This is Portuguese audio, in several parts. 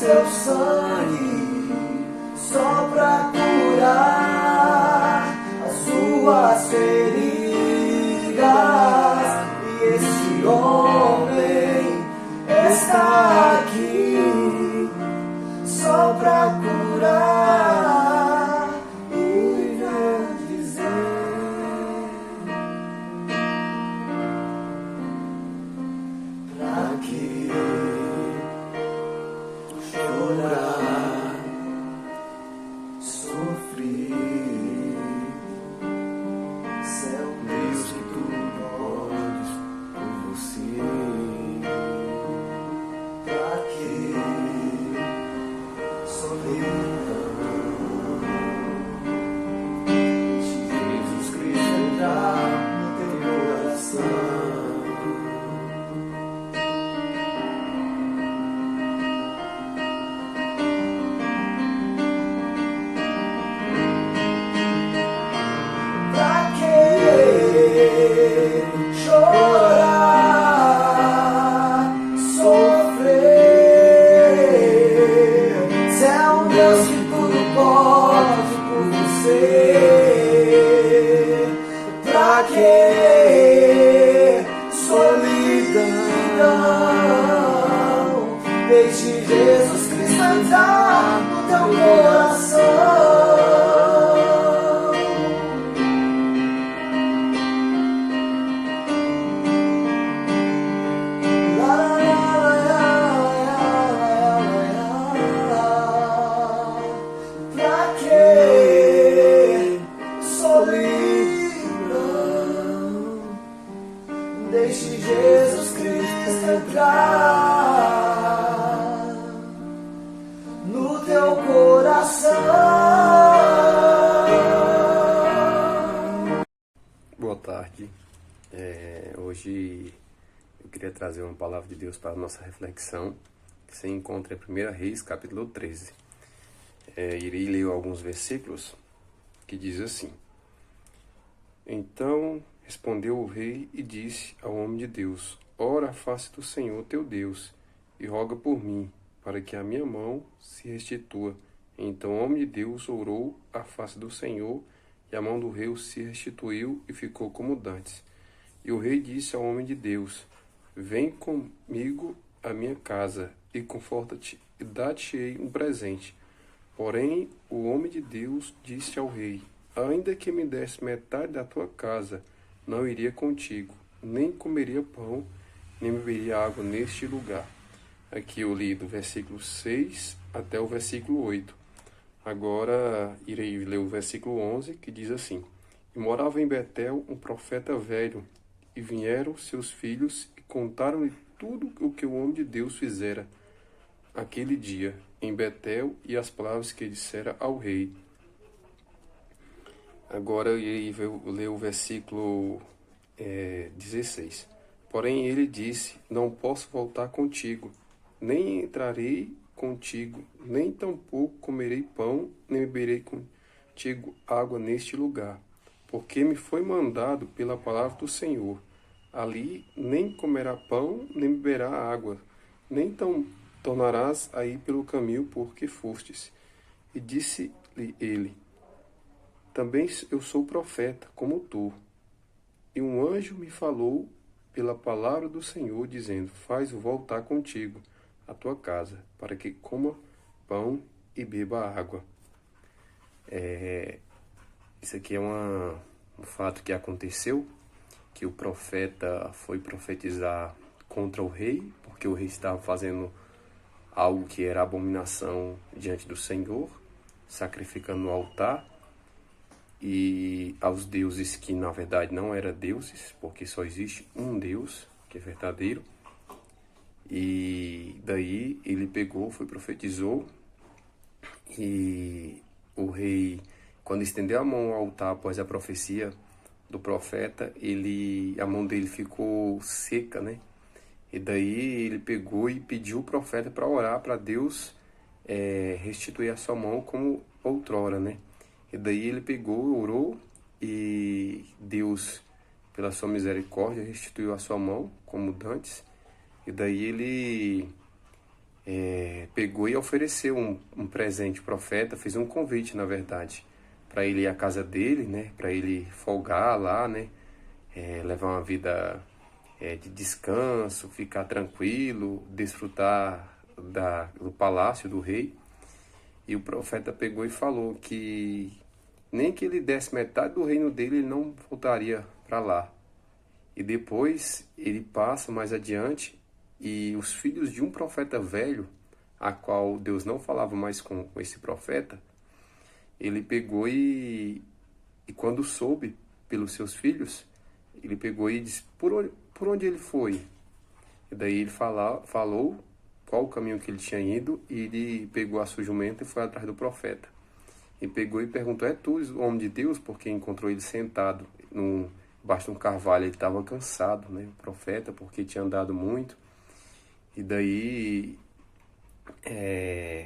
seu sangue só pra curar as suas feridas. E esse homem está aqui só pra curar e dizer pra que chorar, sofrer, se é o Deus que tudo pode por você. Pra que solidão? Deixe Jesus Cristo entrar no teu coração. Pra que chorar, sofrer, se é um Deus que tudo pode por você? Pra que solidão? Deixe Jesus Cristo entrar no teu coração. Pra que solidão? Deixe Jesus Cristo entrar no teu coração. Boa tarde. Hoje eu queria trazer uma palavra de Deus para a nossa reflexão, que se encontra em 1 Reis, capítulo 13. Irei ler alguns versículos que diz assim: Então respondeu o rei e disse ao homem de Deus: Ora a face do Senhor teu Deus, e roga por mim, para que a minha mão se restitua. Então o homem de Deus orou à face do Senhor, e a mão do rei se restituiu e ficou como dantes. E o rei disse ao homem de Deus: Vem comigo à minha casa, e conforta-te, e dá-te-ei um presente. Porém, o homem de Deus disse ao rei: Ainda que me desse metade da tua casa, não iria contigo, nem comeria pão, nem beberia água neste lugar. Aqui eu li do versículo 6 até o versículo 8. Agora irei ler o versículo 11, que diz assim: E morava em Betel um profeta velho, e vieram seus filhos e contaram-lhe tudo o que o homem de Deus fizera aquele dia em Betel e as palavras que dissera ao rei. Agora eu irei ler o versículo 16. Porém ele disse: Não posso voltar contigo, nem entrarei contigo, nem tampouco comerei pão, nem beberei contigo água neste lugar, porque me foi mandado pela palavra do Senhor. Ali nem comerá pão, nem beberá água, nem tornarás a ir pelo caminho por que fostes. E disse-lhe ele: Também eu sou profeta, como tu. E um anjo me falou pela palavra do Senhor, dizendo: Faz-o voltar contigo à tua casa, para que coma pão e beba água. Isso aqui é um fato que aconteceu, que o profeta foi profetizar contra o rei, porque o rei estava fazendo algo que era abominação diante do Senhor, sacrificando no altar, e aos deuses que na verdade não eram deuses, porque só existe um Deus, que é verdadeiro. E daí ele pegou, profetizou, e o rei, quando estendeu a mão ao altar após a profecia do profeta, a mão dele ficou seca, né? E daí ele pegou e pediu o profeta para orar para Deus restituir a sua mão como outrora, né? E daí ele pegou, orou, e Deus, pela sua misericórdia, restituiu a sua mão como dantes. E daí ele pegou e ofereceu um presente ao profeta, fez um convite, na verdade, para ele ir à casa dele, né, para ele folgar lá, né, levar uma vida de descanso, ficar tranquilo, desfrutar do palácio do rei. E o profeta pegou e falou que nem que ele desse metade do reino dele, ele não voltaria para lá. E depois ele passa mais adiante e os filhos de um profeta velho, a qual Deus não falava mais com esse profeta, ele pegou e quando soube pelos seus filhos, ele pegou e disse por onde ele foi. E daí ele falou qual o caminho que ele tinha ido e ele pegou a sua jumenta e foi atrás do profeta. E pegou e perguntou, é tu o homem de Deus? Porque encontrou ele sentado embaixo de um carvalho, ele estava cansado, né? O profeta, porque tinha andado muito. E daí,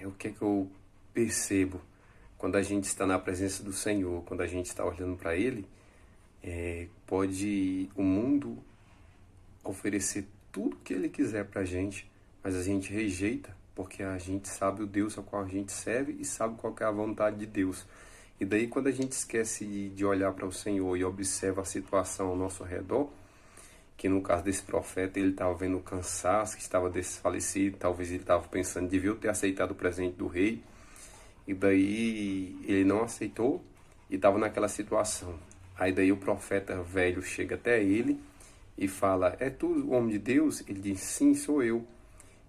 o que é que eu percebo? Quando a gente está na presença do Senhor, quando a gente está olhando para Ele, pode o mundo oferecer tudo que Ele quiser para a gente, mas a gente rejeita, porque a gente sabe o Deus ao qual a gente serve e sabe qual é a vontade de Deus. E daí, quando a gente esquece de olhar para o Senhor e observa a situação ao nosso redor, que no caso desse profeta, ele estava vendo o cansaço, que estava desfalecido, talvez ele estava pensando, devia ter aceitado o presente do rei, e daí ele não aceitou e estava naquela situação. Aí daí o profeta velho chega até ele e fala, é tu o homem de Deus? Ele diz, sim, sou eu.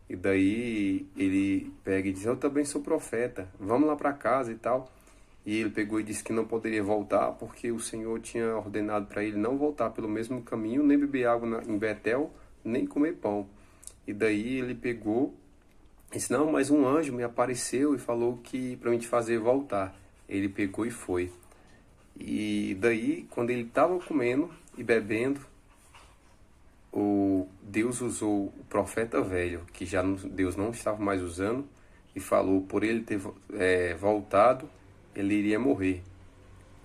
E daí ele pega e diz, eu também sou profeta, vamos lá para casa e tal. E ele pegou e disse que não poderia voltar, porque o Senhor tinha ordenado para ele não voltar pelo mesmo caminho, nem beber água em Betel, nem comer pão. E daí ele pegou e disse, não, mas um anjo me apareceu e falou que para mim te fazer voltar. Ele pegou e foi. E daí, quando ele estava comendo e bebendo, Deus usou o profeta velho, que já Deus não estava mais usando, e falou, por ele ter voltado, ele iria morrer.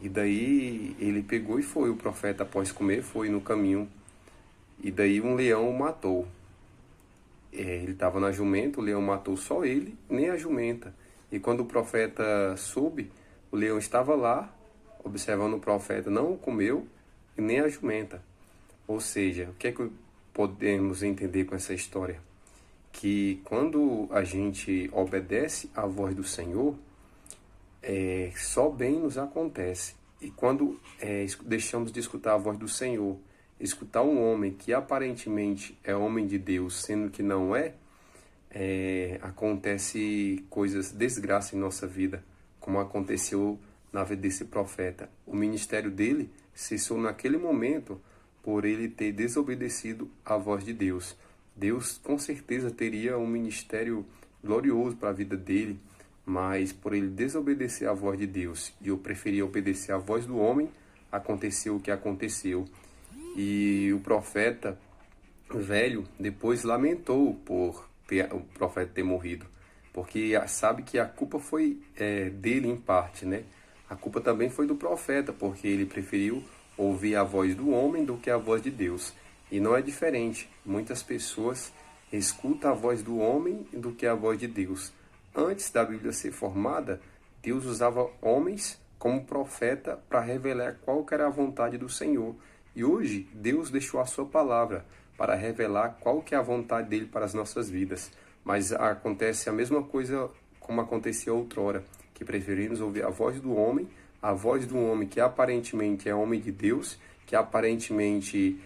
E daí ele pegou e foi, o profeta após comer foi no caminho, e daí um leão o matou. Ele estava na jumenta, o leão matou só ele, nem a jumenta. E quando o profeta soube, o leão estava lá, observando o profeta, não o comeu, e nem a jumenta. Ou seja, o que é que podemos entender com essa história? Que quando a gente obedece à voz do Senhor, só bem nos acontece. E quando deixamos de escutar a voz do Senhor, escutar um homem que aparentemente é homem de Deus, sendo que não acontece coisas, desgraça em nossa vida, como aconteceu na vida desse profeta. O ministério dele cessou naquele momento por ele ter desobedecido à voz de Deus. Deus com certeza teria um ministério glorioso para a vida dele, mas por ele desobedecer à voz de Deus e eu preferia obedecer à voz do homem, aconteceu o que aconteceu. E o profeta velho depois lamentou por o profeta ter morrido, porque sabe que a culpa foi dele em parte, né? A culpa também foi do profeta, porque ele preferiu ouvir a voz do homem do que a voz de Deus. E não é diferente. Muitas pessoas escutam a voz do homem do que a voz de Deus. Antes da Bíblia ser formada, Deus usava homens como profeta para revelar qual que era a vontade do Senhor. E hoje, Deus deixou a sua palavra para revelar qual que é a vontade dele para as nossas vidas. Mas acontece a mesma coisa como acontecia outrora, que preferimos ouvir a voz do homem que aparentemente é homem de Deus, que aparentemente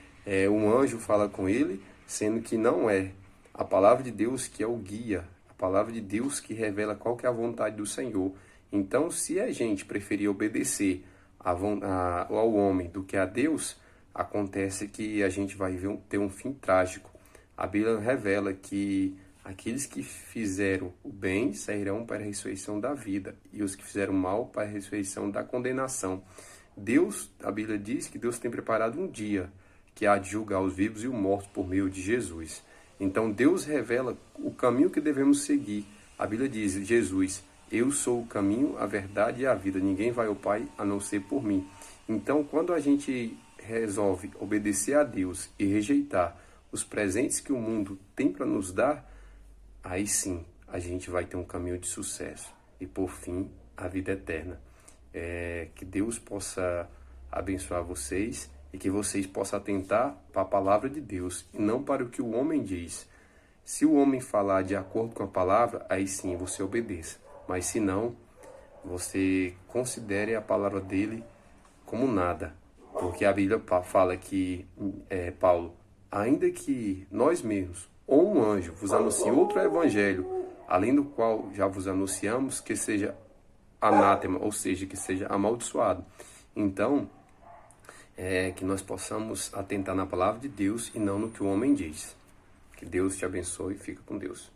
um anjo fala com ele, sendo que não é. A palavra de Deus que é o guia, a palavra de Deus que revela qual que é a vontade do Senhor. Então, se a gente preferir obedecer ao homem do que a Deus, acontece que a gente vai ter um fim trágico. A Bíblia revela que aqueles que fizeram o bem sairão para a ressurreição da vida, e os que fizeram o mal para a ressurreição da condenação. A Bíblia diz que Deus tem preparado um dia que há de julgar os vivos e os mortos por meio de Jesus. Então Deus revela o caminho que devemos seguir. A Bíblia diz, Jesus, eu sou o caminho, a verdade e a vida. Ninguém vai ao Pai a não ser por mim. Então, quando a gente resolve obedecer a Deus e rejeitar os presentes que o mundo tem para nos dar, aí sim, a gente vai ter um caminho de sucesso e, por fim, a vida eterna. Que Deus possa abençoar vocês e que vocês possam atentar para a palavra de Deus e não para o que o homem diz. Se o homem falar de acordo com a palavra, aí sim você obedeça. Mas se não, você considere a palavra dele como nada. Porque a Bíblia fala que, Paulo, ainda que nós mesmos ou um anjo vos anuncie outro evangelho, além do qual já vos anunciamos, que seja anátema, ou seja, que seja amaldiçoado. Então, que nós possamos atentar na palavra de Deus e não no que o homem diz. Que Deus te abençoe e fica com Deus.